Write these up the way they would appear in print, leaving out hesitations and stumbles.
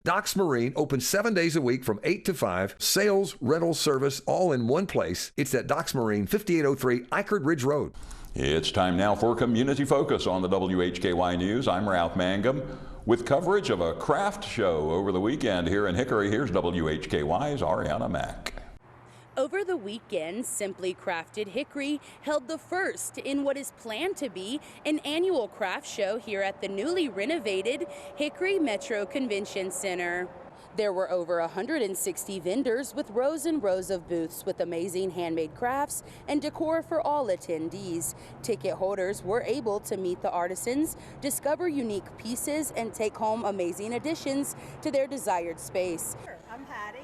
Docks Marine opens 7 days a week from 8 to 5. Sales, rental, service, all in one place. It's at Docks Marine, 5803 Eichard Ridge Road. It's time now for Community Focus on the WHKY News. I'm Ralph Mangum. With coverage of a craft show over the weekend here in Hickory, here's WHKY's Arianna Mack. Over the weekend, Simply Crafted Hickory held the first in what is planned to be an annual craft show here at the newly renovated Hickory Metro Convention Center. There were over 160 vendors with rows and rows of booths with amazing handmade crafts and decor for all attendees. Ticket holders were able to meet the artisans, discover unique pieces, and take home amazing additions to their desired space. I'm Patty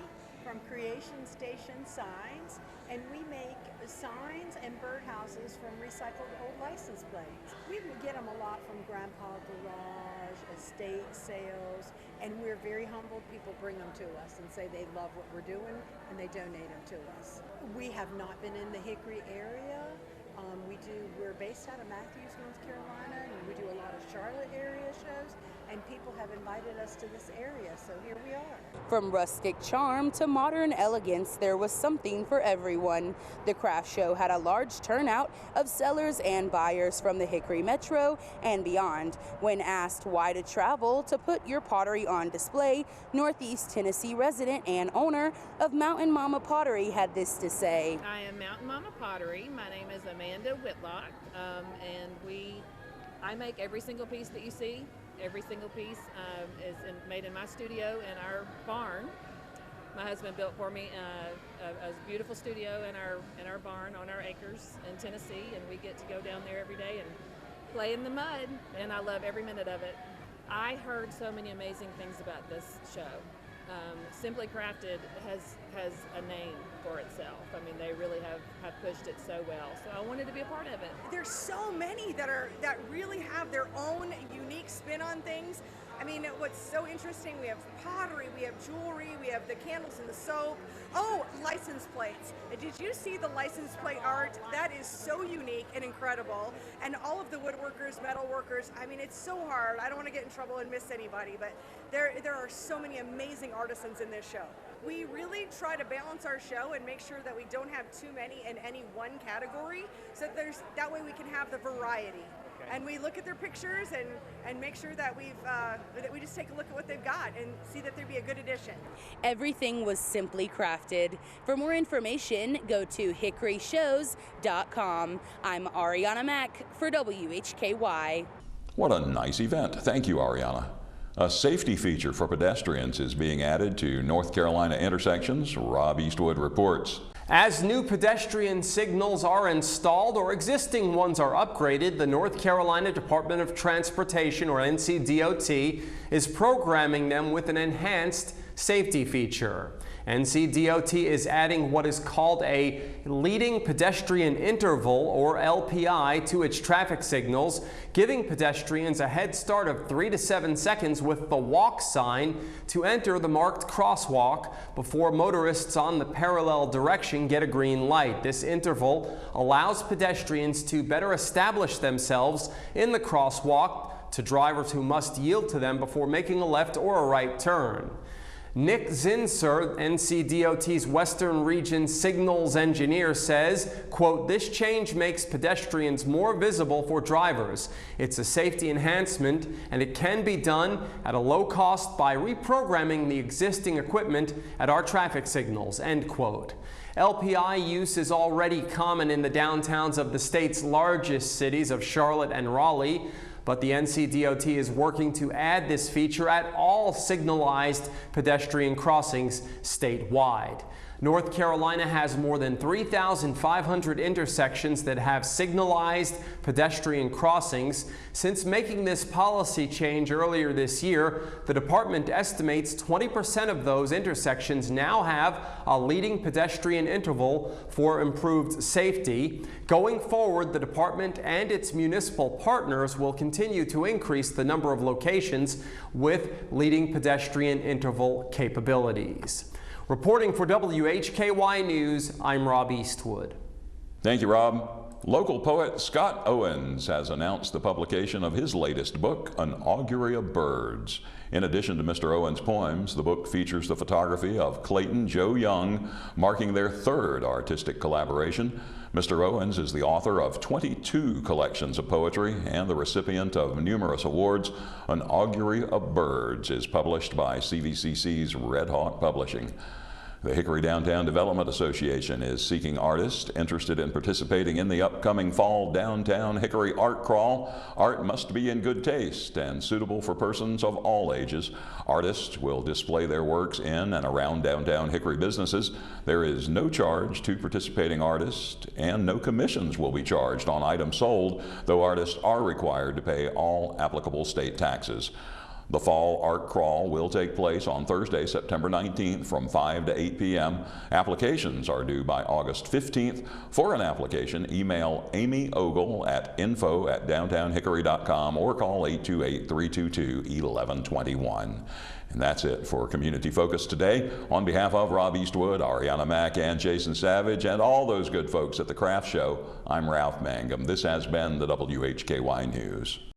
from Creation Station Signs, and we make signs and birdhouses from recycled old license plates. We get them a lot from Grandpa Garage, estate sales, and we're very humbled. People bring them to us and say they love what we're doing, and they donate them to us. We have not been in the Hickory area. We're based out of Matthews, North Carolina, and we do a lot of Charlotte area shows, and people have invited us to this area, so here we are. From rustic charm to modern elegance, there was something for everyone. The craft show had a large turnout of sellers and buyers from the Hickory Metro and beyond. When asked why to travel to put your pottery on display, Northeast Tennessee resident and owner of Mountain Mama Pottery had this to say. I am Mountain Mama Pottery. My name is Amanda Whitlock, and I make every single piece that you see. Every single piece is made in my studio in our barn. My husband built for me a beautiful studio in our barn on our acres in Tennessee, and we get to go down there every day and play in the mud, and I love every minute of it. I heard so many amazing things about this show. Simply Crafted has a name for itself. I mean, they really have pushed it so well. So I wanted to be a part of it. There's so many that really have their own unique spin on things. I mean, what's so interesting, we have pottery, we have jewelry, we have the candles and the soap. Oh, license plates. Did you see the license plate art? That is so unique and incredible. And all of the woodworkers, metal workers, I mean, it's so hard. I don't want to get in trouble and miss anybody, but there are so many amazing artisans in this show. We really try to balance our show and make sure that we don't have too many in any one category, so that way we can have the variety. And we look at their pictures and make sure that that we just take a look at what they've got and see that there'd be a good addition. Everything was simply crafted. For more information, go to hickoryshows.com. I'm Arianna Mack for WHKY. What a nice event. Thank you, Arianna. A safety feature for pedestrians is being added to North Carolina intersections. Rob Eastwood reports. As new pedestrian signals are installed or existing ones are upgraded, the North Carolina Department of Transportation, or N.C.D.O.T, is programming them with an enhanced safety feature. N.C.D.O.T is adding what is called a leading pedestrian interval, or LPI, to its traffic signals, giving pedestrians a head start of 3 to 7 seconds with the walk sign to enter the marked crosswalk before motorists on the parallel direction get a green light. This interval allows pedestrians to better establish themselves in the crosswalk to drivers who must yield to them before making a left or a right turn. Nick Zinser, N.C.D.O.T's Western Region Signals Engineer, says, quote, "This change makes pedestrians more visible for drivers. It's a safety enhancement, and it can be done at a low cost by reprogramming the existing equipment at our traffic signals," end quote. LPI use is already common in the downtowns of the state's largest cities of Charlotte and Raleigh, but the N.C.D.O.T is working to add this feature at all signalized pedestrian crossings statewide. North Carolina has more than 3,500 intersections that have signalized pedestrian crossings. Since making this policy change earlier this year, the department estimates 20% of those intersections now have a leading pedestrian interval for improved safety. Going forward, the department and its municipal partners will continue to increase the number of locations with leading pedestrian interval capabilities. Reporting for WHKY News, I'm Rob Eastwood. Thank you, Rob. Local poet Scott Owens has announced the publication of his latest book, An Augury of Birds. In addition to Mr. Owens' poems, the book features the photography of Clayton Joe Young, marking their third artistic collaboration. Mr. Owens is the author of 22 collections of poetry and the recipient of numerous awards. An Augury of Birds is published by CVCC's Red Hawk Publishing. The Hickory Downtown Development Association is seeking artists interested in participating in the upcoming fall Downtown Hickory Art Crawl. Art must be in good taste and suitable for persons of all ages. Artists will display their works in and around downtown Hickory businesses. There is no charge to participating artists, and no commissions will be charged on items sold, though artists are required to pay all applicable state taxes. The Fall Art Crawl will take place on Thursday, September 19th from 5 to 8 p.m. Applications are due by August 15th. For an application, email Amy Ogle at info@downtownhickory.com or call 828-322-1121. And that's it for Community Focus today. On behalf of Rob Eastwood, Arianna, Mack, and Jason Savage, and all those good folks at the Craft Show, I'm Ralph Mangum. This has been the WHKY News.